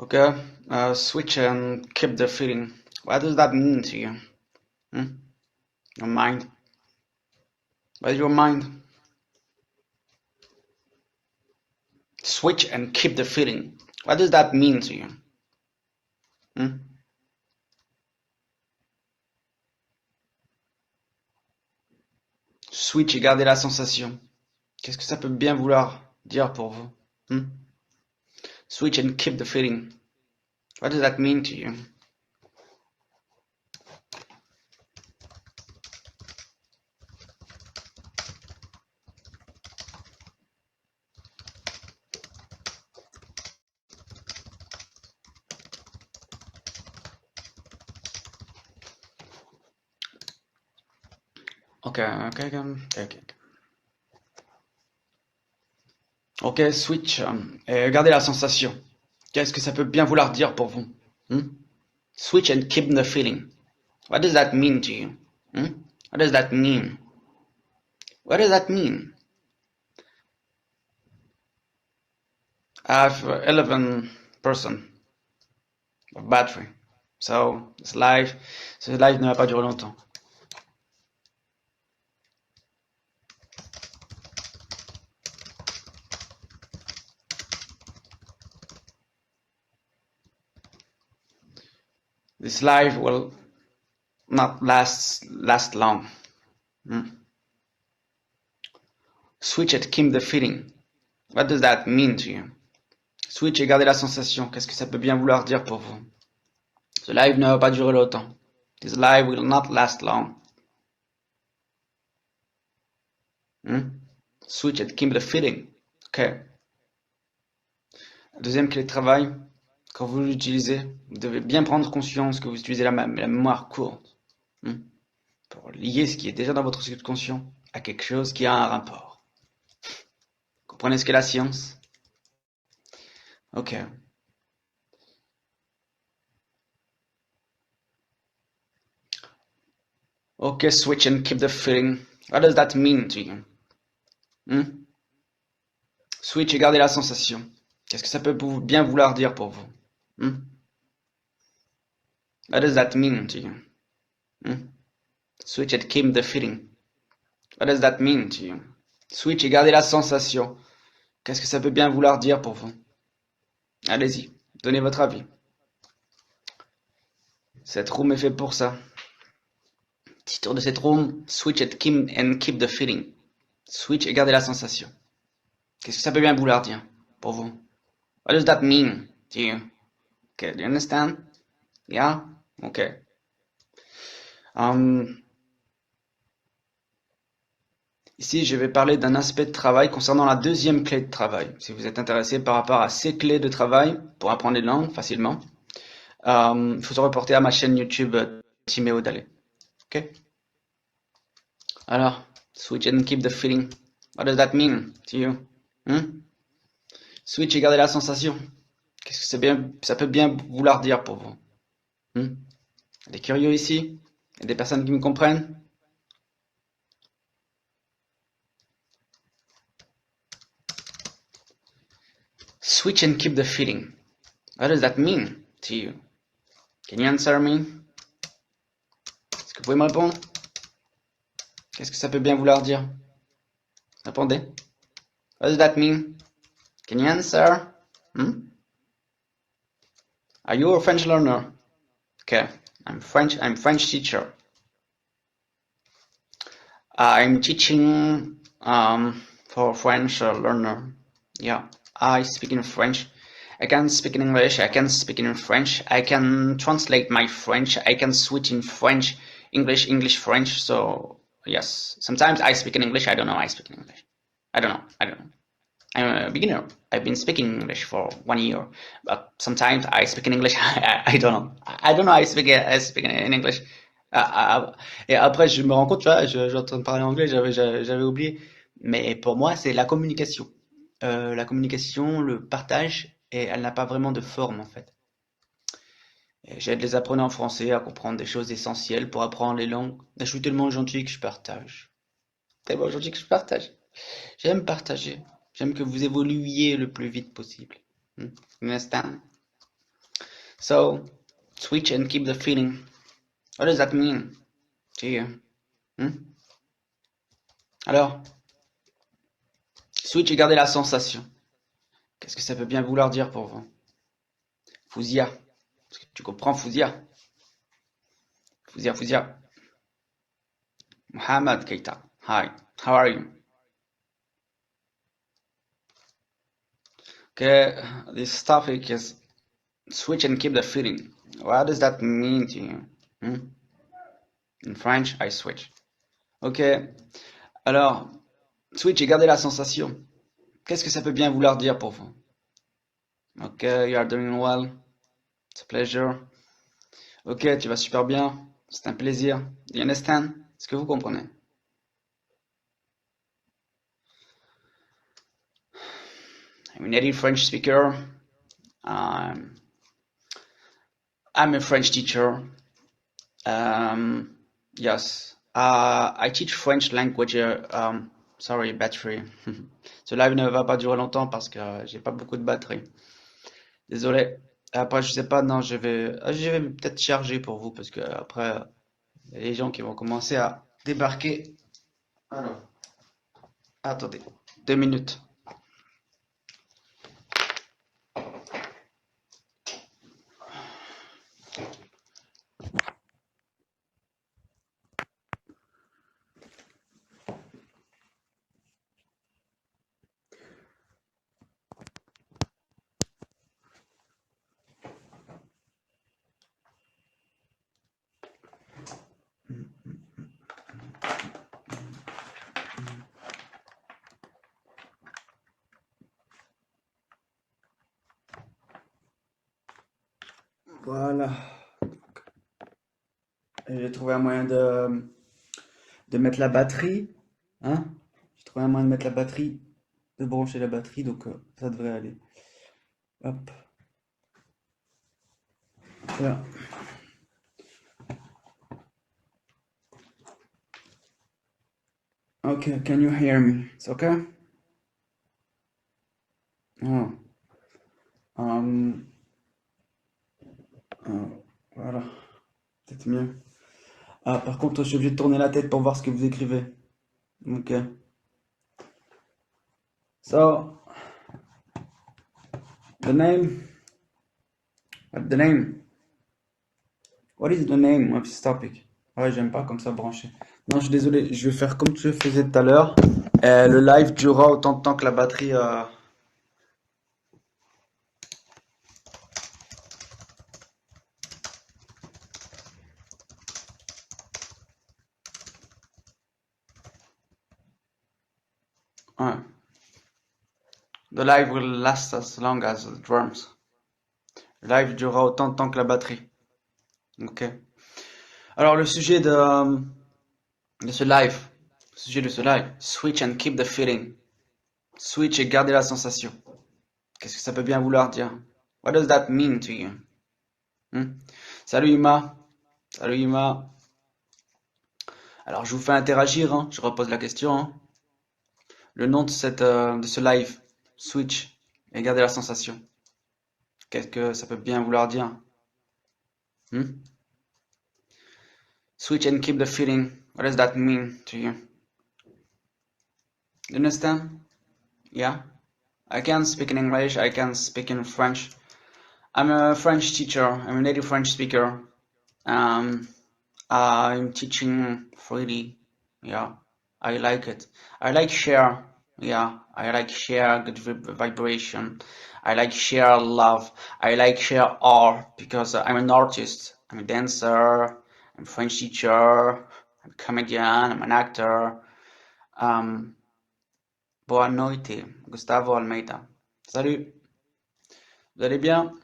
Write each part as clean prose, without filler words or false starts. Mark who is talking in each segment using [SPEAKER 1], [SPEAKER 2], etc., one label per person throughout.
[SPEAKER 1] Okay, switch and keep the feeling. What does that mean to you? Hmm? Your mind. What is your mind? Switch and keep the feeling. What does that mean to you? Hmm? Switch et garder la sensation. Qu'est-ce que ça peut bien vouloir dire pour vous? Hmm? Switch and keep the feeling. What does that mean to you? Ok. Ok, switch et garder la sensation. Qu'est-ce que ça peut bien vouloir dire pour vous? Hmm? Switch and keep the feeling. What does that mean to you? Hmm? What does that mean? What does that mean? I have 11% of battery. So this live ne va pas durer longtemps. This live will not last long. Hmm? Switch and keep the feeling. What does that mean to you? Switch et garder la sensation. Qu'est-ce que ça peut bien vouloir dire pour vous? Ce live ne va pas durer longtemps. This live will not last long. Hmm? Switch and keep the feeling. Ok. Deuxième clé de travail, quand vous l'utilisez, vous devez bien prendre conscience que vous utilisez la mémoire courte. Hmm? Pour lier ce qui est déjà dans votre subconscient à quelque chose qui a un rapport. Comprenez ce qu'est la science? Ok. Ok, switch and keep the feeling. What does that mean to you? Hmm? Switch et garder la sensation. Qu'est-ce que ça peut bien vouloir dire pour vous? Hmm? What does that mean to you? Hmm? Switch and keep the feeling. What does that mean to you? Switch et garder la sensation. Qu'est-ce que ça peut bien vouloir dire pour vous? Allez-y, donnez votre avis. Cette room est faite pour ça. Titre de cette room, switch and keep the feeling. Switch et garder la sensation. Qu'est-ce que ça peut bien vouloir dire pour vous? What does that mean to you? Okay, do you understand? Yeah? Okay. Ici, je vais parler d'un aspect de travail concernant la deuxième clé de travail. Si vous êtes intéressé par rapport à ces clés de travail pour apprendre les langues facilement, il faut se reporter à ma chaîne YouTube Timéo Dalé. Ok? Alors, switch and keep the feeling. What does that mean to you? Hmm? Switch et garder la sensation. Qu'est-ce que ça peut bien vouloir dire pour vous? Hmm? Il y a des curieux ici? Il y a des personnes qui me comprennent? Switch and keep the feeling. What does that mean to you? Can you answer me? Est-ce que vous pouvez me répondre? Qu'est-ce que ça peut bien vouloir dire? Répondez. What does that mean? Can you answer? Hmm? Are you a French learner? Okay, I'm French teacher. I'm teaching for French learner. Yeah, I speak in French. I can speak in English. I can speak in French. I can translate my French. I can switch in French, English, French. So yes, sometimes I speak in English. I don't know. I speak in English. I don't know. I'm a beginner. I've been speaking English for 1 year, but sometimes I speak in English. I don't know. I don't know. I speak in English. Et après, je me rends compte, tu vois, je suis en train de parler anglais, j'avais oublié. Mais pour moi, c'est la communication. La communication, le partage, et elle n'a pas vraiment de forme en fait. Et j'aide les apprenants en français à comprendre des choses essentielles pour apprendre les langues. Je suis tellement gentil que je partage. Tellement gentil que je partage. J'aime partager. J'aime que vous évoluiez le plus vite possible. Hmm? You understand? So, switch and keep the feeling. What does that mean to you? Alors, switch et garder la sensation. Qu'est-ce que ça peut bien vouloir dire pour vous? Fouzia. Est-ce que tu comprends Fouzia? Fouzia, Fouzia. Mohamed Keita. Hi, how are you? Okay, this topic is switch and keep the feeling. What does that mean to you? In French, I switch. Ok, alors, switch et garder la sensation. Qu'est-ce que ça peut bien vouloir dire pour vous? Ok, you are doing well. It's a pleasure. Ok, tu vas super bien. C'est un plaisir. Do you understand? Est-ce que vous comprenez? I'm a native French speaker. I'm a French teacher. Yes. I teach French language. Sorry, battery. Ce live ne va pas durer longtemps parce que j'ai pas beaucoup de batterie. Désolé. Après, je sais pas, non, je vais peut-être charger pour vous parce que après, il y a des gens qui vont commencer à débarquer. Alors, attendez, 2 minutes. Voilà. J'ai trouvé un moyen de mettre la batterie. Hein? J'ai trouvé un moyen de mettre la batterie, de brancher la batterie, donc ça devrait aller. Hop. Voilà. Okay, can you hear me? It's okay? Oh. Um, voilà. Peut-être mieux. Ah, par contre, je suis obligé de tourner la tête pour voir ce que vous écrivez. Ok. So, the name. What the name? What is the name of this topic? Ouais, j'aime pas comme ça brancher. Non, je suis désolé, je vais faire comme je faisais tout à l'heure. Le live durera autant de temps que la batterie. Ouais. The live will last as long as the drums. Le live durera autant de temps que la batterie. Ok. Alors, le sujet de ce live. Le sujet de ce live. Switch and keep the feeling. Switch et garder la sensation. Qu'est-ce que ça peut bien vouloir dire? What does that mean to you? Salut Ima. Salut Ima. Alors, je vous fais interagir, hein. Je repose la question, hein. Le nom de ce live, switch et garder la sensation. Qu'est-ce que ça peut bien vouloir dire? Switch and keep the feeling. What does that mean to you? You understand? Yeah? I can speak in English, I can speak in French. I'm a French teacher, I'm a native French speaker. I'm teaching freely. Yeah, I like it. I like share. Yeah, I like share good vibration. I like share love. I like share art because I'm an artist. I'm a dancer. I'm a French teacher. I'm a comedian. I'm an actor. Boa noite, Gustavo Almeida. Salut. Vous allez bien?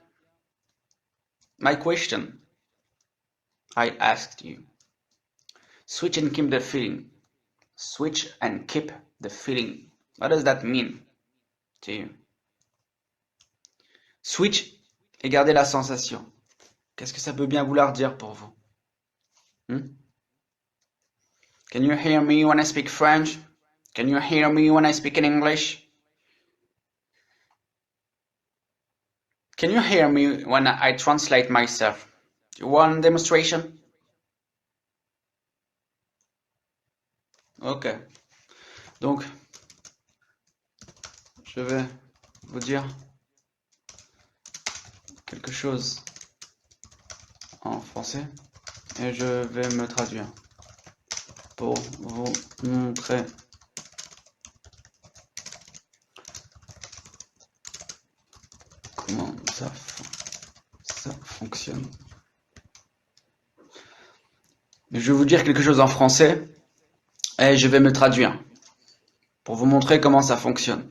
[SPEAKER 1] My question. I asked you. Switch and keep the feeling. Switch and keep the feeling. What does that mean to you? Switch et garder la sensation. Qu'est-ce que ça peut bien vouloir dire pour vous? Can you hear me when I speak French? Can you hear me when I speak in English? Can you hear me when I translate myself? You want a demonstration? Ok. Donc, je vais vous dire quelque chose en français et je vais me traduire pour vous montrer comment ça fonctionne. Je vais vous dire quelque chose en français et je vais me traduire pour vous montrer comment ça fonctionne.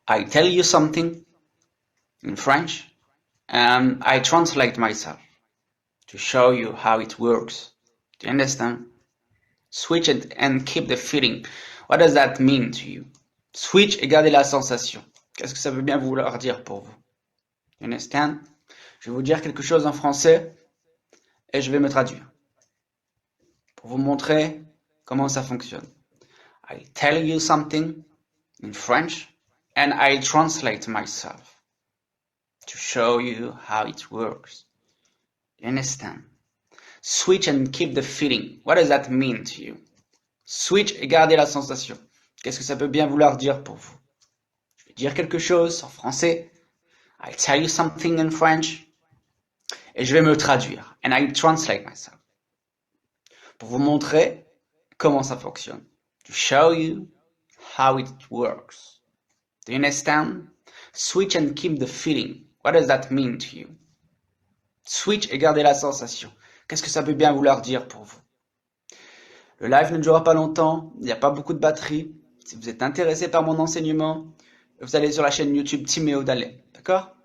[SPEAKER 1] I tell you something in French and I translate myself to show you how it works. Do you understand? Switch it and keep the feeling. What does that mean to you? Switch et garder la sensation. Qu'est-ce que ça veut bien vouloir dire pour vous? You understand? Je vais vous dire quelque chose en français et je vais me traduire pour vous montrer comment ça fonctionne. I tell you something in French and I translate myself to show you how it works. You understand? Switch and keep the feeling. What does that mean to you? Switch et garder la sensation. Qu'est-ce que ça peut bien vouloir dire pour vous? Je vais dire quelque chose en français. I tell you something in French. Et je vais me traduire. And I translate myself. Pour vous montrer comment ça fonctionne. To show you how it works. Do you understand? Switch and keep the feeling. What does that mean to you? Switch et garder la sensation. Qu'est-ce que ça peut bien vouloir dire pour vous? Le live ne durera pas longtemps, il n'y a pas beaucoup de batterie. Si vous êtes intéressé par mon enseignement, vous allez sur la chaîne YouTube Timéo Dallet, d'accord?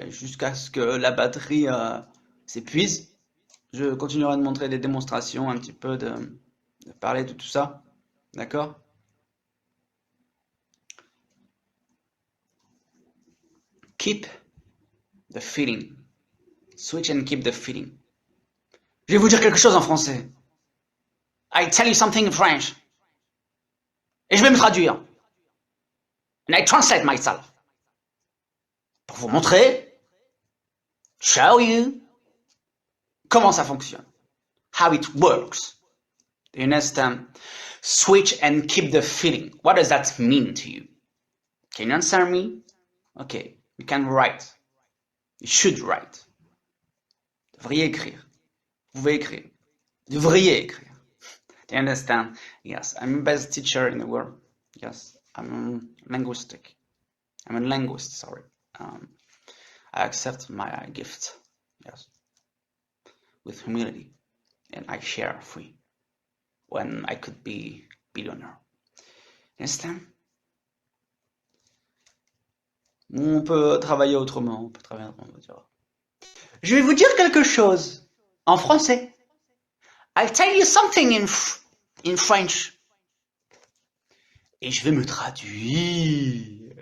[SPEAKER 1] Jusqu'à ce que la batterie s'épuise. Je continuerai de montrer des démonstrations, un petit peu de parler de tout ça, d'accord? Keep the feeling. Switch and keep the feeling. Je vais vous dire quelque chose en français. I tell you something in French. Et je vais me traduire. And I translate myself. Pour vous montrer, show you, comment ça fonctionne. How it works. Do you understand? Switch and keep the feeling. What does that mean to you? Can you answer me? Okay, you can write. You should write. Devriez écrire. Vous pouvez écrire. Devriez écrire. Do you understand? Yes, I'm the best teacher in the world. Yes, I'm linguistic. I'm a linguist, sorry. I accept my gift. Yes. With humility. And I share free. When I could be billionaire. You understand? On peut travailler autrement. On peut travailler autrement. Je vais vous dire quelque chose en français. I'll tell you something in French. Et je vais me traduire.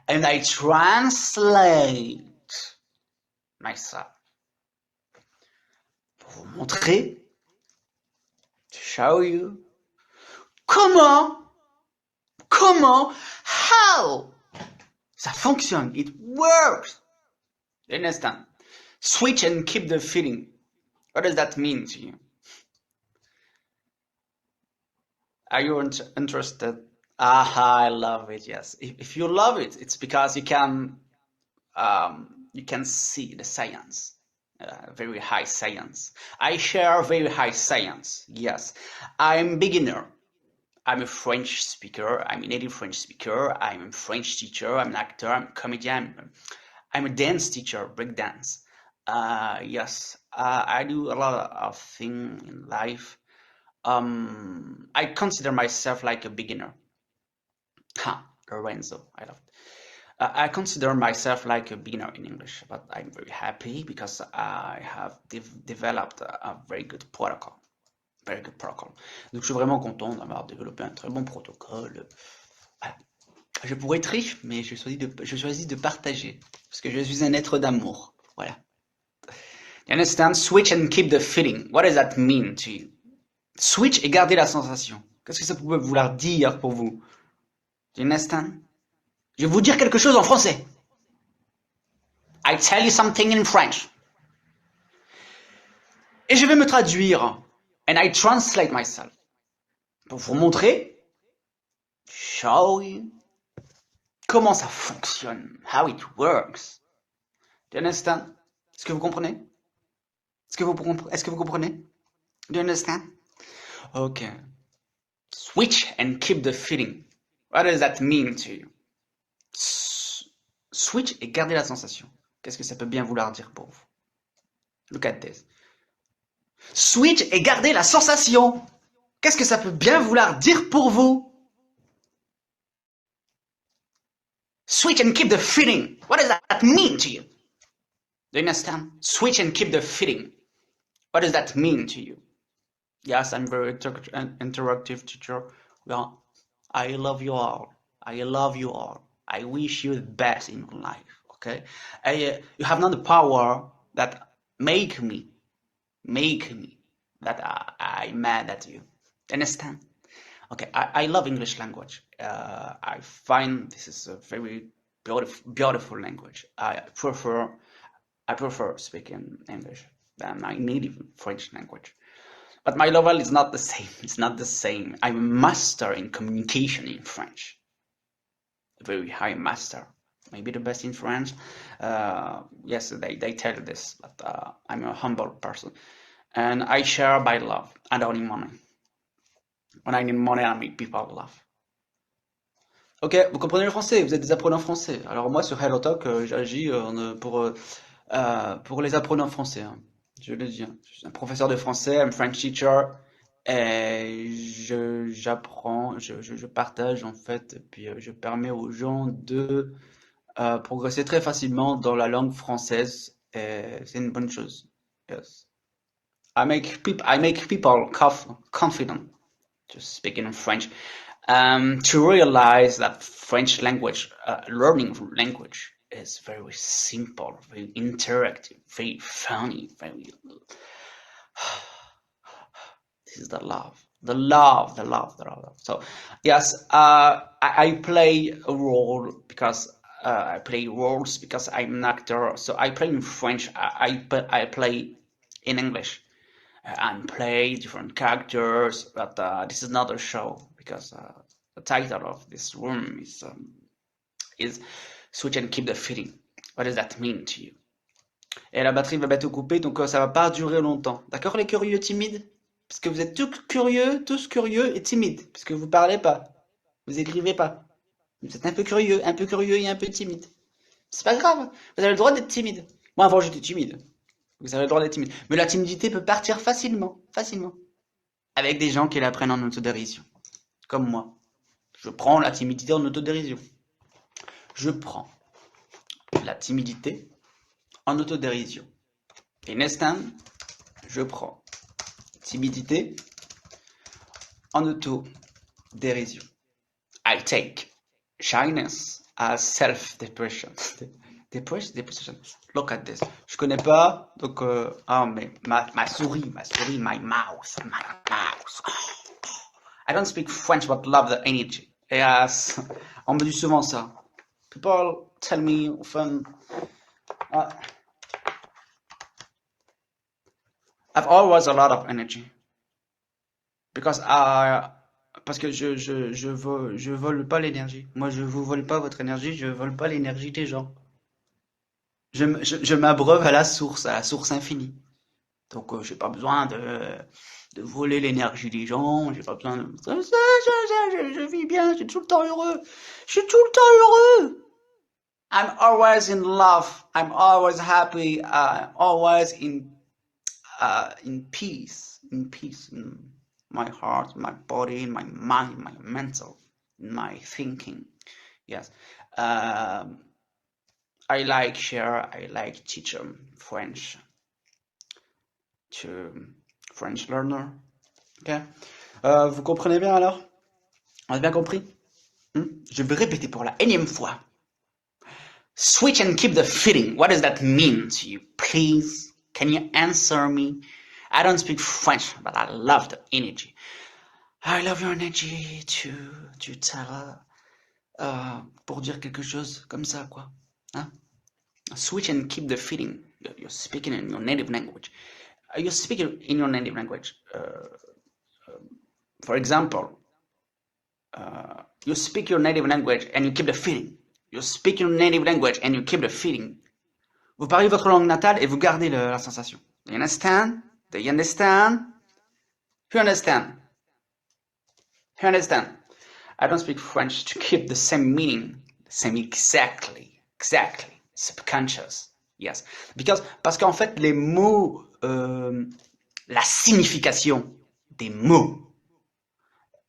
[SPEAKER 1] And I translate myself. Pour vous montrer, to show you, comment, how, ça fonctionne, it works. You understand? Switch and keep the feeling. What does that mean to you? Are you interested? I love it, yes. If you love it, it's because you can see the science, very high science. I share very high science, yes. I'm beginner. I'm a French speaker. I'm a native French speaker. I'm a French teacher. I'm an actor. I'm a comedian. I'm a dance teacher, break dance. Yes, I do a lot of things in life. I consider myself like a beginner. Lorenzo, I love it. I consider myself like a beginner in English, but I'm very happy because I have developed a very good protocol. Very good protocol. Donc je suis vraiment content d'avoir développé un très bon protocole. Voilà. Je pourrais être riche, mais je choisis de partager parce que je suis un être d'amour. Voilà. You understand? Switch and keep the feeling. What does that mean to you? Switch et garder la sensation. Qu'est-ce que ça peut vouloir dire pour vous? Do you understand? Je vais vous dire quelque chose en français. I tell you something in French. Et je vais me traduire. And I translate myself. Pour vous montrer, show you, comment ça fonctionne, how it works. Do you understand? Est-ce que vous comprenez? Est-ce que vous comprenez? Do you understand? Okay. Switch and keep the feeling. What does that mean to you? Switch et garder la sensation. Qu'est-ce que ça peut bien vouloir dire pour vous? Look at this. Switch et garder la sensation. Qu'est-ce que ça peut bien vouloir dire pour vous? Switch and keep the feeling. What does that mean to you? Do you understand? Switch and keep the feeling. What does that mean to you? Yes, I'm very interactive teacher. Well, I love you all. I love you all. I wish you the best in life. Okay? You have not the power that make me that I mad at you. Understand? Okay, I love English language. I find this is a very beautiful language. I prefer speaking English than my native French language. But my level is not the same. It's not the same. I'm a master in communication in French. A very high master. Maybe the best in France. Yes, they tell this, but I'm a humble person. And I share by love. I don't need money. When I need money, I make people laugh. Ok, vous comprenez le français, vous êtes des apprenants français. Alors moi, sur HelloTalk, j'agis pour les apprenants français. Hein. Je le dis. Hein. Je suis un professeur de français, I'm French teacher. Et j'apprends, je partage en fait, et puis je permets aux gens de progresser très facilement dans la langue française. Et c'est une bonne chose. Yes. I make people confident to speak in French. To realize that French language, learning language is very simple, very interactive, very funny, very. This is the love. So yes, I play a role because I play roles because I'm an actor. So I play in French. I play in English. And play different characters, but this is not a show because the title of this room is Switch and Keep the Feeling. What does that mean to you? Et la batterie va bientôt couper, donc ça va pas durer longtemps. D'accord, les curieux timides? Parce que vous êtes tous curieux et timides, parce que vous parlez pas, vous écrivez pas. Vous êtes un peu curieux et un peu timide. C'est pas grave, vous avez le droit d'être timide. Moi avant j'étais timide. Vous avez le droit d'être timide. Mais la timidité peut partir facilement. Avec des gens qui la prennent en autodérision. Comme moi. Je prends la timidité en autodérision. Je prends la timidité en autodérision. Understand? Je prends timidité en autodérision. I take shyness as self-depression. Depression. Look at this. Je connais pas, donc mais ma souris, my mouse. I don't speak French, but love the energy. Yes, on me dit souvent ça. People tell me often. I've always a lot of energy because parce que je vole pas l'énergie. Moi, je vous vole pas votre énergie, je vole pas l'énergie des gens. Je m'abreuve à la source infinie. Donc, j'ai pas besoin de voler l'énergie des gens, j'ai pas besoin de. Je vis bien, je suis tout le temps heureux. I'm always in love. I'm always happy. I'm always in peace. In peace in my heart, my body, in my mind, my mental, in my thinking. Yes. I like share, I like teach French to French learner. Ok. Vous comprenez bien alors? On a bien compris? Je vais répéter pour la énième fois. Switch and keep the feeling. What does that mean to you? Please, can you answer me? I don't speak French, but I love the energy. I love your energy to tell, pour dire quelque chose comme ça, quoi. Hein? Switch and keep the feeling. You're speaking in your native language. You're speaking in your native language. For example, you speak your native language and you keep the feeling. You speak your native language and you keep the feeling. Vous parlez votre langue natale et vous gardez la sensation. Do you understand? Do you understand? You understand? You understand? I don't speak French to keep the same meaning, the same exactly, subconscious. Yes. Parce qu'en fait, les mots, la signification des mots,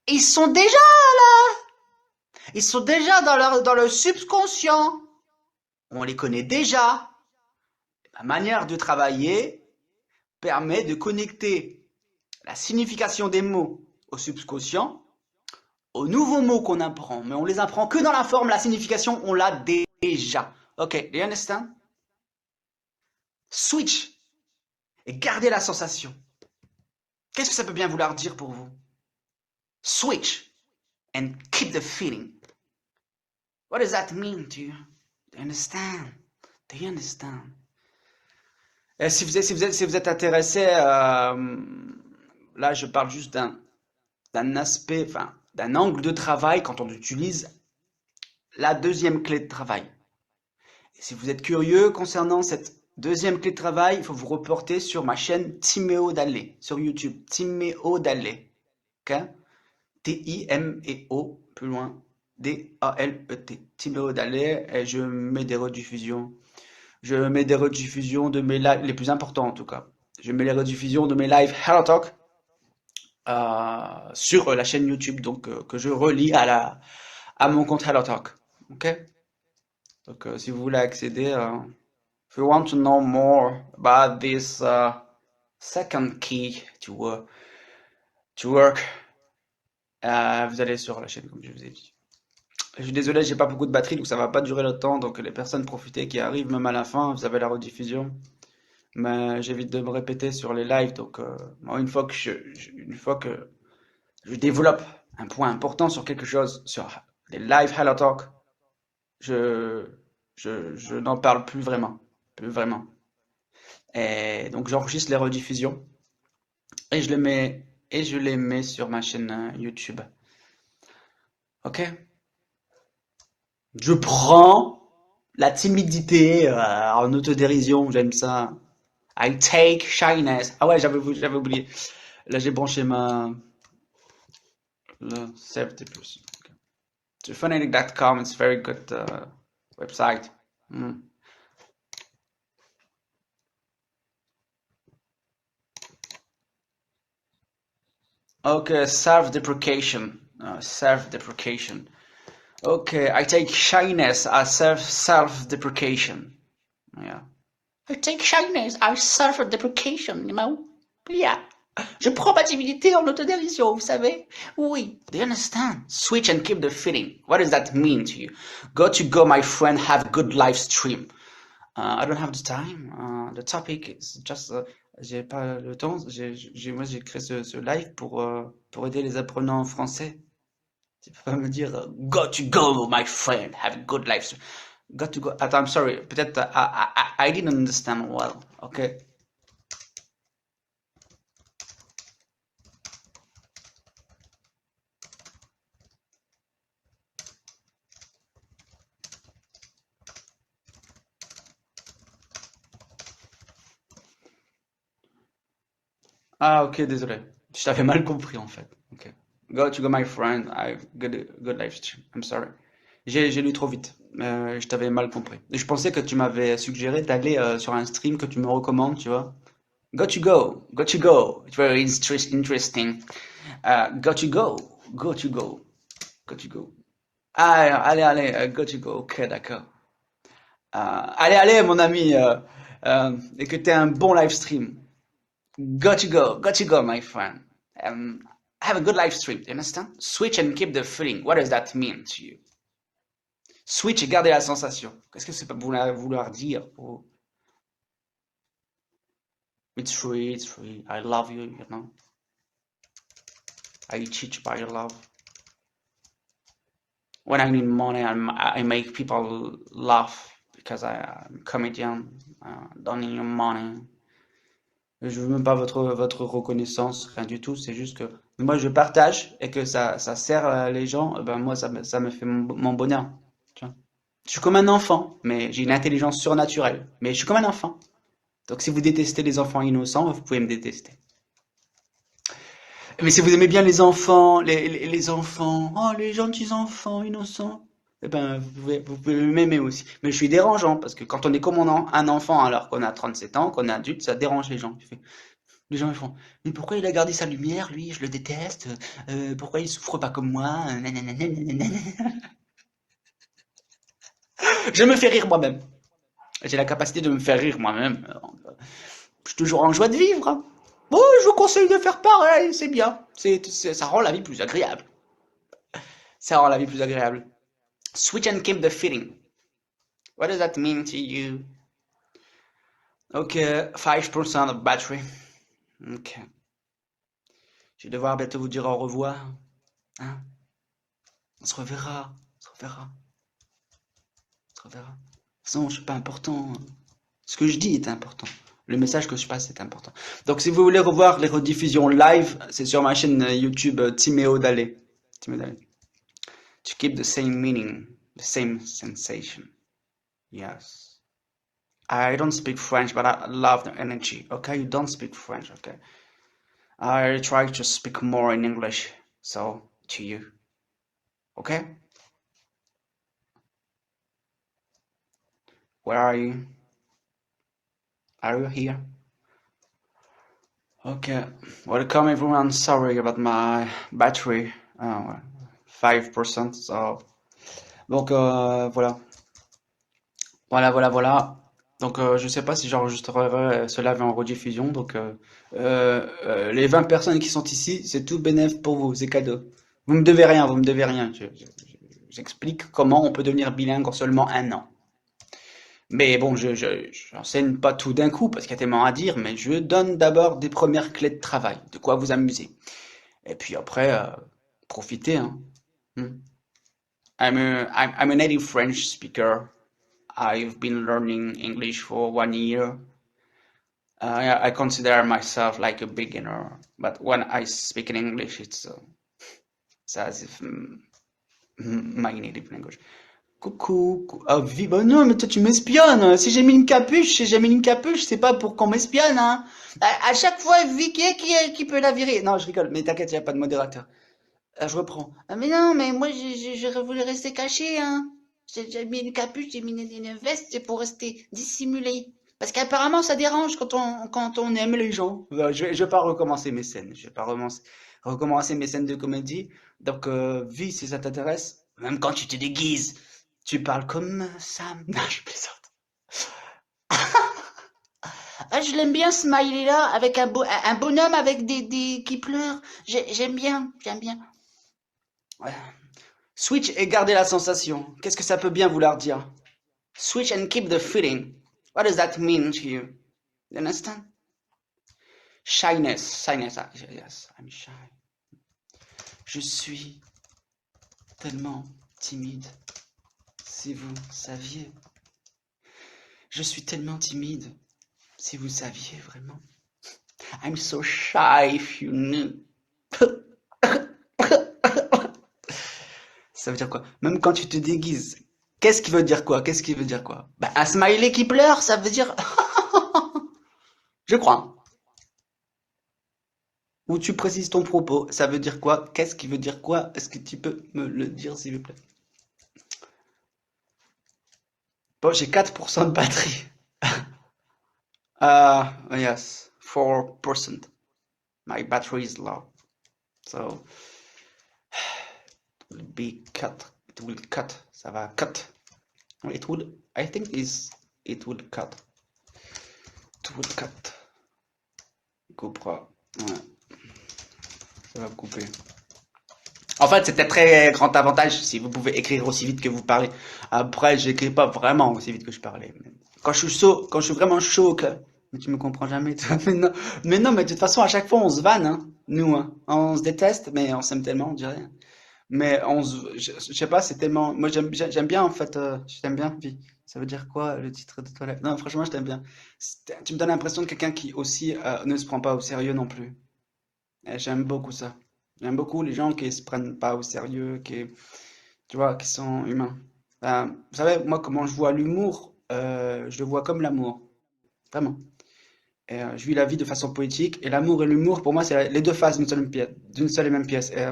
[SPEAKER 1] ils sont déjà là. Ils sont déjà dans le subconscient. On les connaît déjà. La manière de travailler permet de connecter la signification des mots au subconscient, aux nouveaux mots qu'on apprend, mais on les apprend que dans la forme, la signification, on l'a déjà. Ok, do you understand? Switch et gardez la sensation. Qu'est-ce que ça peut bien vouloir dire pour vous? Switch and keep the feeling. What does that mean to you? Do you understand? Do you understand? Et si vous êtes intéressé, là je parle juste d'un aspect, enfin d'un angle de travail quand on utilise la deuxième clé de travail. Et si vous êtes curieux concernant cette deuxième clé de travail, il faut vous reporter sur ma chaîne Timéo Dallet sur YouTube. Timéo Dallet. Okay? T-I-M-E-O, plus loin, D-A-L-E-T. Timéo Dallet, et je mets des rediffusions. Je mets des rediffusions de mes lives, les plus importants en tout cas. Je mets les rediffusions de mes lives Hello Talk sur la chaîne YouTube, donc que je relie à mon compte Hello Talk. Ok? Donc si vous voulez accéder, if you want to know more about this second key to work, vous allez sur la chaîne comme je vous ai dit. Je suis désolé, j'ai pas beaucoup de batterie, donc ça va pas durer le temps. Donc les personnes profitez qui arrivent même à la fin, vous avez la rediffusion. Mais j'évite de me répéter sur les lives. Donc moi, une fois que je développe un point important sur quelque chose, sur les live Hello Talk, je n'en parle plus vraiment, plus vraiment. Et donc j'enregistre les rediffusions et je les mets sur ma chaîne YouTube. Ok? Je prends la timidité en autodérision, j'aime ça. I take shyness. Ah ouais, j'avais oublié. Là, j'ai branché le self-deprecation. Okay. Phonetic.com, it's a very good website. Mm. Okay, self-deprecation. Self-deprecation. Okay, I take shyness as self-deprecation. Yeah. I take shyness as self-deprecation, you know? Yeah. Je prends ma timidité en autodérision, vous savez? Oui. Do you understand? Switch and keep the feeling. What does that mean to you? Go, my friend, have a good live stream. I don't have the time. The topic is just... j'ai pas le temps. Moi, j'ai créé ce live pour aider les apprenants français. Tu peux pas me dire got to go, my friend, have a good life. Got to go. Attends, I'm sorry. Peut-être I didn't understand well. Okay. Ah, ok, désolé. Je t'avais mal compris en fait. Ok. Go to go, my friend. I good life stream. I'm sorry. J'ai lu trop vite. Je t'avais mal compris. Et je pensais que tu m'avais suggéré d'aller sur un stream que tu me recommandes, tu vois. Go to go. Go to go. It's very interesting. Go to go. Go to go. Go to go. Ah, allez, go to go. Ok, d'accord. Allez, mon ami. Et que t'aies un bon live stream. Got to go, my friend. Have a good live stream. You understand? Switch and keep the feeling. What does that mean to you? Switch et garder la sensation. Qu'est-ce que c'est pas vouloir dire? Oh, it's free, it's free. I love you, you know. I teach by love. When I need money, I make people laugh because I'm a comedian, don't need your money. Je veux même pas votre reconnaissance, rien du tout. C'est juste que moi je partage et que ça sert les gens. Ben moi ça me fait mon bonheur. Tu vois. Je suis comme un enfant, mais j'ai une intelligence surnaturelle. Mais je suis comme un enfant. Donc si vous détestez les enfants innocents, vous pouvez me détester. Mais si vous aimez bien les enfants, les enfants, oh les gentils enfants innocents, eh ben vous pouvez m'aimer aussi. Mais je suis dérangeant parce que quand on est comme un enfant alors qu'on a 37 ans, qu'on est adulte, ça dérange les gens. Les gens ils font, mais pourquoi il a gardé sa lumière, lui, je le déteste. Pourquoi il souffre pas comme moi? Je me fais rire moi-même. J'ai la capacité de me faire rire moi-même. Je suis toujours en joie de vivre, hein. Bon, je vous conseille de faire pareil, c'est bien. Ça rend la vie plus agréable. Ça rend la vie plus agréable. Switch and keep the feeling. What does that mean to you? Okay, 5% of battery. Okay. Je vais devoir bientôt vous dire au revoir. Hein? On se reverra. On se reverra. On se reverra. De toute façon, je suis pas important. Ce que je dis est important. Le message que je passe est important. Donc, si vous voulez revoir les rediffusions live, c'est sur ma chaîne YouTube Timéo Dalé. Timéo Dalé. To keep the same meaning, the same sensation. Yes. I don't speak French, but I love the energy. Okay, you don't speak French, okay? I try to speak more in English, so to you. Okay? Where are you? Are you here? Okay. Welcome everyone. Sorry about my battery. 5%. So. Donc voilà. Voilà. Donc je sais pas si j'enregistrerai cela en rediffusion. Donc les 20 personnes qui sont ici, c'est tout bénéf pour vous, c'est cadeau. Vous me devez rien, vous me devez rien. J'explique comment on peut devenir bilingue en seulement un an. Mais bon, j'enseigne pas tout d'un coup parce qu'il y a tellement à dire, mais je donne d'abord des premières clés de travail, de quoi vous amuser. Et puis après, profitez, hein. Hmm. I'm a native French speaker. I've been learning English for 1 year. I consider myself like a beginner, but when I speak in English, it's as if my native language. Coucou, ah, bah non, mais toi tu m'espionnes. Si j'ai mis une capuche, c'est pas pour qu'on m'espionne, hein. À chaque fois, Vicky qui peut la virer. Non, je rigole, mais t'inquiète, y a pas de modérateur. Je reprends. Ah, mais non, mais moi j'aurais voulu rester caché, hein. J'ai mis une capuche, j'ai mis une veste, c'est pour rester dissimulé. Parce qu'apparemment ça dérange quand on aime les gens. Je vais pas recommencer mes scènes. Je vais pas recommencer mes scènes de comédie. Donc, vie, si ça t'intéresse, même quand tu te déguises. Tu parles comme Sam. Non, je plaisante. Ah, je l'aime bien, ce smiley-là, avec un bonhomme avec qui pleure. J'aime bien. Ouais. Switch et garder la sensation. Qu'est-ce que ça peut bien vouloir dire? Switch and keep the feeling. What does that mean to you? You understand? Shyness. Yes, I'm shy. Je suis tellement timide. Si vous saviez. Je suis tellement timide. Si vous saviez vraiment. I'm so shy if you knew. Ça veut dire quoi? Même quand tu te déguises. Qu'est-ce qui veut dire quoi? Bah, un smiley qui pleure, ça veut dire... Je crois. Ou tu précises ton propos. Ça veut dire quoi? Qu'est-ce qui veut dire quoi? Est-ce que tu peux me le dire, s'il vous plaît? Bon, j'ai 4% de batterie. Yes, 4%. My battery is low. So, it will be cut. It will cut. Ça va cut. It will, I think it will cut. It will cut. Coupera. Ouais. Ça va couper. En fait, c'est un très grand avantage si vous pouvez écrire aussi vite que vous parlez. Après, j'écris pas vraiment aussi vite que je parlais. Quand je suis vraiment chaud, mais tu me comprends jamais, toi. Mais non, mais de toute façon, à chaque fois, on se vanne, hein, nous, hein. On se déteste, mais on s'aime tellement, on dirait.
[SPEAKER 2] Mais je sais pas, c'est tellement. Moi, j'aime bien, en fait. Je t'aime bien, puis ça veut dire quoi, le titre de toilette? Non, franchement, je t'aime bien. Tu me donnes l'impression de quelqu'un qui aussi ne se prend pas au sérieux non plus. Et j'aime beaucoup ça. J'aime beaucoup les gens qui se prennent pas au sérieux, tu vois, qui sont humains. Vous savez, moi, comment je vois l'humour, je le vois comme l'amour. Vraiment. Et je vis la vie de façon poétique. Et l'amour et l'humour, pour moi, c'est les deux faces d'une seule et même pièce. Et,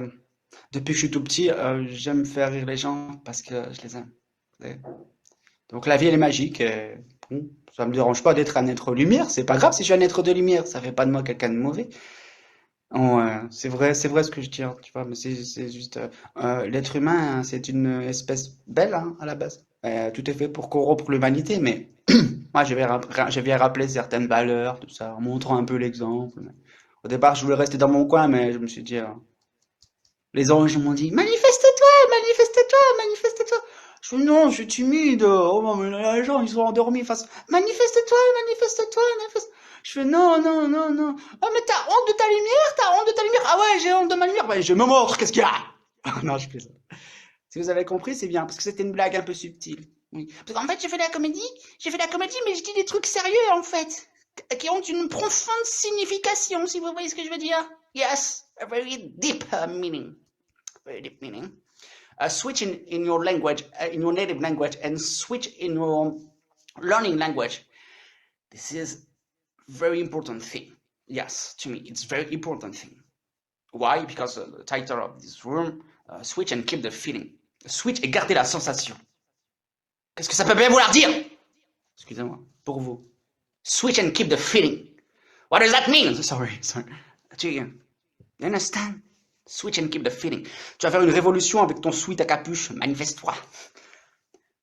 [SPEAKER 2] depuis que je suis tout petit, j'aime faire rire les gens parce que je les aime. Et donc la vie, elle est magique. Et, bon, ça me dérange pas d'être un être lumière. C'est pas grave si je suis un être de lumière. Ça fait pas de moi quelqu'un de mauvais. Oh, c'est vrai ce que je dis, hein, tu vois. Mais c'est juste l'être humain, hein, c'est une espèce belle hein, à la base. Tout est fait pour corrompre l'humanité, mais moi, je vais rappeler certaines valeurs, tout ça, en montrant un peu l'exemple. Au départ, je voulais rester dans mon coin, mais je me suis dit, les anges m'ont dit, manifeste-toi, manifeste-toi, manifeste-toi. Je fais, non, je suis timide. Oh, non, mais les gens, ils sont endormis face. Manifeste-toi, manifeste-toi, manifeste. Je fais, non, non, non, non. Oh, mais t'as honte de ta lumière, t'as honte de ta lumière. Ah ouais, j'ai honte de ma lumière. Bah, je me montre, qu'est-ce qu'il y a? Non, je fais ça. Si vous avez compris, c'est bien, parce que c'était une blague un peu subtile. Oui. Parce qu'en fait, j'ai fait la comédie, mais je dis des trucs sérieux, en fait, qui ont une profonde signification, si vous voyez ce que je veux dire. Yes, a very deep meaning. Very deep meaning. Switch in your language, in your native language, and switch in your learning language. This is very important thing. Yes, to me, it's very important thing. Why? Because the title of this room, switch and keep the feeling. Switch et garder la sensation. Qu'est-ce que ça peut bien vouloir dire? Excusez-moi, pour vous. Switch and keep the feeling. What does that mean? Sorry, sorry. Do you understand? Switch and keep the feeling. Tu vas faire une révolution avec ton sweat à capuche. Manifeste-toi.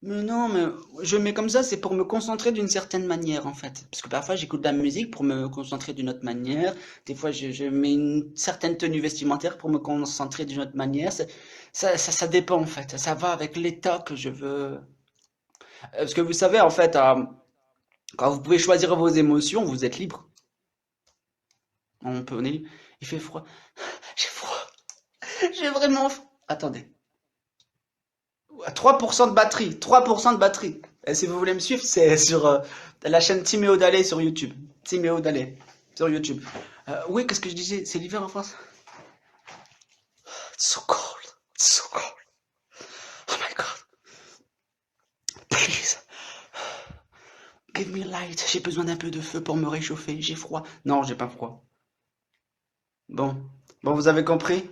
[SPEAKER 2] Mais non, mais je mets comme ça, c'est pour me concentrer d'une certaine manière en fait. Parce que parfois j'écoute de la musique pour me concentrer d'une autre manière. Des fois je mets une certaine tenue vestimentaire pour me concentrer d'une autre manière. Ça dépend en fait. Ça va avec l'état que je veux. Parce que vous savez en fait, quand vous pouvez choisir vos émotions, vous êtes libre. On est libre. Il fait froid. J'ai froid. J'ai vraiment froid. Attendez. 3% de batterie, 3% de batterie. Et si vous voulez me suivre, c'est sur la chaîne Timéo Dalé sur YouTube. Timéo Dalé sur YouTube. Oui, qu'est-ce que je disais? C'est l'hiver en France? It's so cold. It's so cold. Oh my god. Please. Give me light. J'ai besoin d'un peu de feu pour me réchauffer. J'ai froid. Non, j'ai pas froid. Bon. Bon, vous avez compris?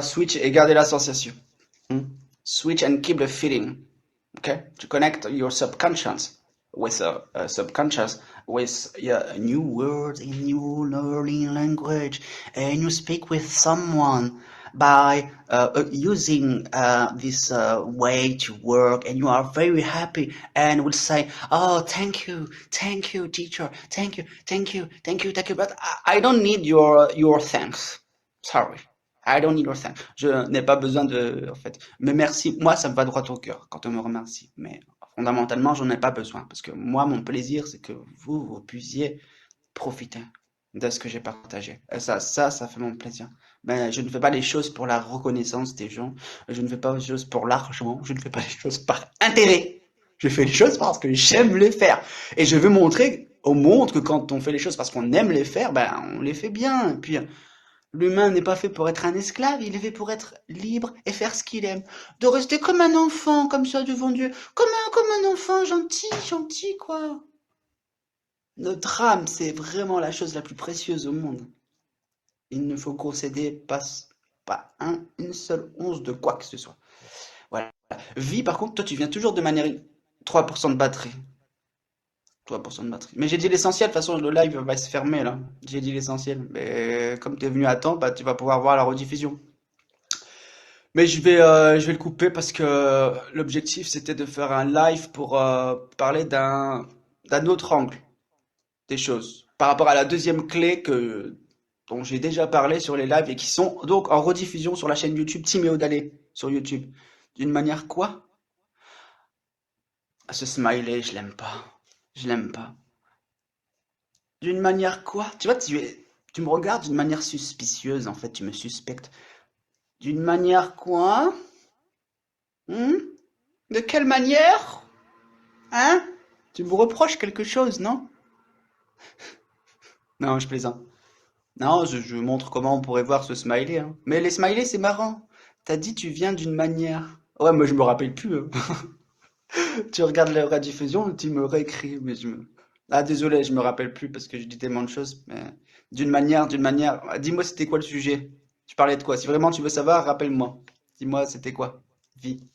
[SPEAKER 2] Switch et garder la sensation. Hmm? Switch and keep the feeling. Okay, to connect your subconscious with a subconscious with yeah, new words in new learning language, and you speak with someone by using this way to work, and you are very happy and will say, oh, thank you teacher, thank you, thank you, thank you, thank you, but I don't need your thanks. Sorry, I don't need your thanks. Je n'ai pas besoin de, en fait. Mais merci, moi, ça me va droit au cœur quand on me remercie. Mais fondamentalement, j'en ai pas besoin. Parce que moi, mon plaisir, c'est que vous puissiez profiter de ce que j'ai partagé. Et ça fait mon plaisir. Mais je ne fais pas les choses pour la reconnaissance des gens. Je ne fais pas les choses pour l'argent. Je ne fais pas les choses par intérêt. Je fais les choses parce que j'aime les faire. Et je veux montrer au monde que quand on fait les choses parce qu'on aime les faire, ben, on les fait bien. Et puis, l'humain n'est pas fait pour être un esclave, il est fait pour être libre et faire ce qu'il aime. De rester comme un enfant, comme ça, devant Dieu. Comme un enfant, gentil, gentil, quoi. Notre âme, c'est vraiment la chose la plus précieuse au monde. Il ne faut concéder pas une seule once de quoi que ce soit. Voilà. Vie, par contre, toi, tu viens toujours de manière 3% de batterie. 3% de batterie. Mais j'ai dit l'essentiel, de toute façon, le live va se fermer, là. J'ai dit l'essentiel. Mais comme tu es venu à temps, bah, tu vas pouvoir voir la rediffusion. Mais je vais le couper parce que l'objectif c'était de faire un live pour parler d'un autre angle des choses. Par rapport à la deuxième clé dont j'ai déjà parlé sur les lives et qui sont donc en rediffusion sur la chaîne YouTube Timéo Dalé sur YouTube. D'une manière quoi? Ah, ce smiley, je l'aime pas. Je l'aime pas. D'une manière quoi? Tu vois, tu me regardes d'une manière suspicieuse en fait, tu me suspectes. D'une manière quoi? Hmm? De quelle manière? Hein? Tu me reproches quelque chose, non? Non, je plaisante. Non, je montre comment on pourrait voir ce smiley, hein. Mais les smileys, c'est marrant. T'as dit tu viens d'une manière. Ouais, moi je me rappelle plus, hein. Tu regardes la rediffusion, tu me réécris, mais je me... Ah, désolé, je me rappelle plus parce que je dis tellement de choses, mais d'une manière. Ah, dis-moi, c'était quoi le sujet? Tu parlais de quoi? Si vraiment tu veux savoir, rappelle-moi. Dis-moi, c'était quoi? Vie.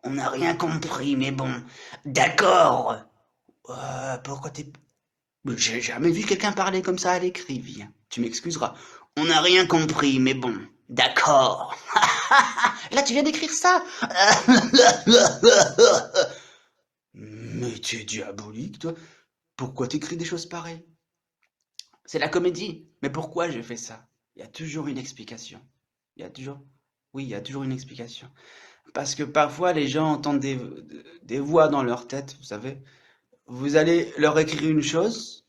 [SPEAKER 2] On n'a rien compris, mais bon. D'accord. Pourquoi t'es... J'ai jamais vu quelqu'un parler comme ça à l'écrit, vie, hein. Tu m'excuseras. On n'a rien compris, mais bon. D'accord. Là, tu viens d'écrire ça. Mais tu es diabolique, toi. Pourquoi t'écris des choses pareilles? C'est la comédie. Mais pourquoi je fais ça? Il y a toujours une explication. Il y a toujours... Oui, il y a toujours une explication. Parce que parfois, les gens entendent des voix dans leur tête, vous savez. Vous allez leur écrire une chose,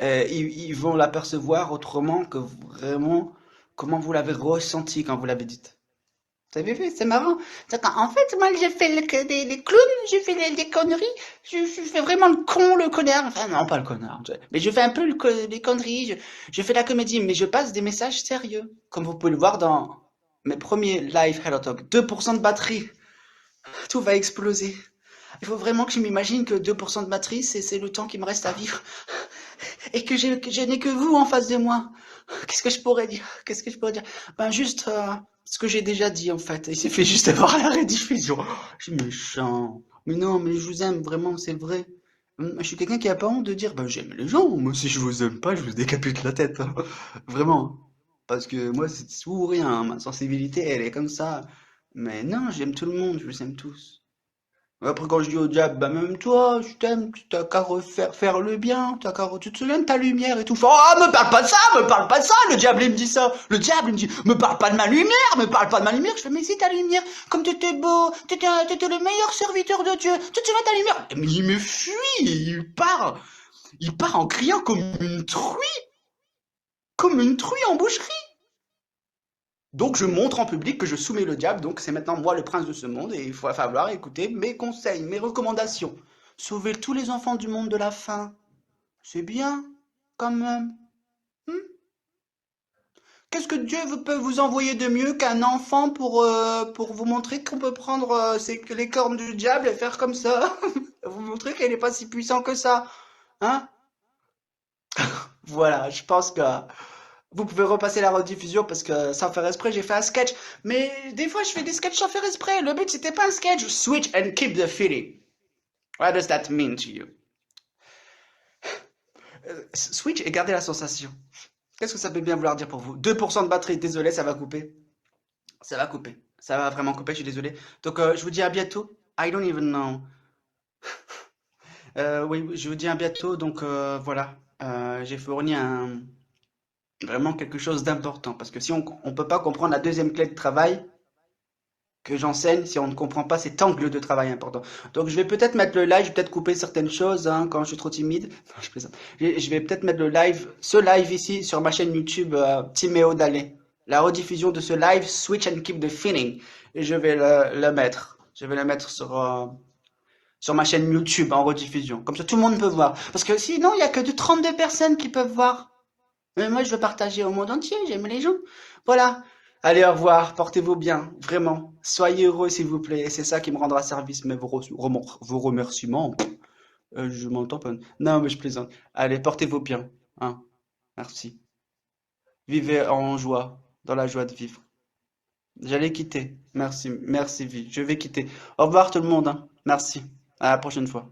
[SPEAKER 2] ils vont l'apercevoir autrement que vraiment comment vous l'avez ressenti quand vous l'avez dite. Vous avez vu, c'est marrant. En fait, moi, j'ai fait les clowns, j'ai fait les conneries, je fais vraiment le con, le connard. Enfin, non, pas le connard, mais je fais un peu les conneries, je fais la comédie, mais je passe des messages sérieux. Comme vous pouvez le voir dans mes premiers live Hello Talk. 2% de batterie, tout va exploser. Il faut vraiment que je m'imagine que 2% de batterie, c'est le temps qui me reste à vivre. Et que je n'ai que vous en face de moi. Qu'est-ce que je pourrais dire? Qu'est-ce que je pourrais dire? Ben juste ce que j'ai déjà dit en fait. Il s'est fait juste avoir la rediffusion. Je suis méchant. Mais non, mais je vous aime vraiment, c'est vrai. Je suis quelqu'un qui a pas honte de dire, ben j'aime les gens. Moi, si je vous aime pas, je vous décapite la tête, hein. Vraiment. Parce que moi, c'est tout ou rien, hein. Ma sensibilité, elle est comme ça. Mais non, j'aime tout le monde, je vous aime tous. Après, quand je dis au diable, bah même toi, je t'aime, t'as qu'à refaire faire le bien, t'as qu'à tu te souviens de ta lumière et tout. Je fais, oh, me parle pas de ça, me parle pas de ça. Le diable, il me dit ça. Le diable, il me dit, me parle pas de ma lumière, me parle pas de ma lumière. Je fais, mais si ta lumière, comme t'étais beau, t'étais le meilleur serviteur de Dieu. Tu te souviens de ta lumière? Mais il me fuit, il part en criant comme une truie en boucherie. Donc je montre en public que je soumets le diable, donc c'est maintenant moi le prince de ce monde et il va falloir écouter mes conseils, mes recommandations. Sauver tous les enfants du monde de la faim, c'est bien, quand même. Hmm. Qu'est-ce que Dieu peut vous envoyer de mieux qu'un enfant pour vous montrer qu'on peut prendre les cornes du diable et faire comme ça? Vous montrer qu'elle n'est pas si puissante que ça, hein? Voilà, je pense que vous pouvez repasser la rediffusion parce que sans faire exprès, j'ai fait un sketch. Mais des fois, je fais des sketchs sans faire exprès. Le but, c'était pas un sketch. Switch and keep the feeling. What does that mean to you? Switch et garder la sensation. Qu'est-ce que ça peut bien vouloir dire pour vous? 2% de batterie, désolé, ça va couper. Ça va couper. Ça va vraiment couper, je suis désolé. Donc, je vous dis à bientôt. I don't even know. Oui, je vous dis à bientôt. Donc, voilà. J'ai fourni vraiment quelque chose d'important. Parce que si on ne peut pas comprendre la deuxième clé de travail, que j'enseigne si on ne comprend pas cet angle de travail important. Donc je vais peut-être mettre le live, je vais peut-être couper certaines choses hein, quand je suis trop timide. Non, je plaisante. Je vais peut-être mettre le live, ce live ici sur ma chaîne YouTube Timéo Dalé. La rediffusion de ce live Switch and Keep the Feeling. Et je vais le mettre. Je vais le mettre sur ma chaîne YouTube en rediffusion. Comme ça tout le monde peut voir. Parce que sinon il n'y a que de 32 personnes qui peuvent voir. Mais moi, je veux partager au monde entier, j'aime les gens. Voilà. Allez, au revoir, portez-vous bien, vraiment. Soyez heureux, s'il vous plaît. Et c'est ça qui me rendra service. Mais vos remerciements, je m'en tamponne. Non, mais je plaisante. Allez, portez-vous bien, hein. Merci. Vivez en joie, dans la joie de vivre. J'allais quitter. Merci, merci, vie. Je vais quitter. Au revoir, tout le monde, hein. Merci. À la prochaine fois.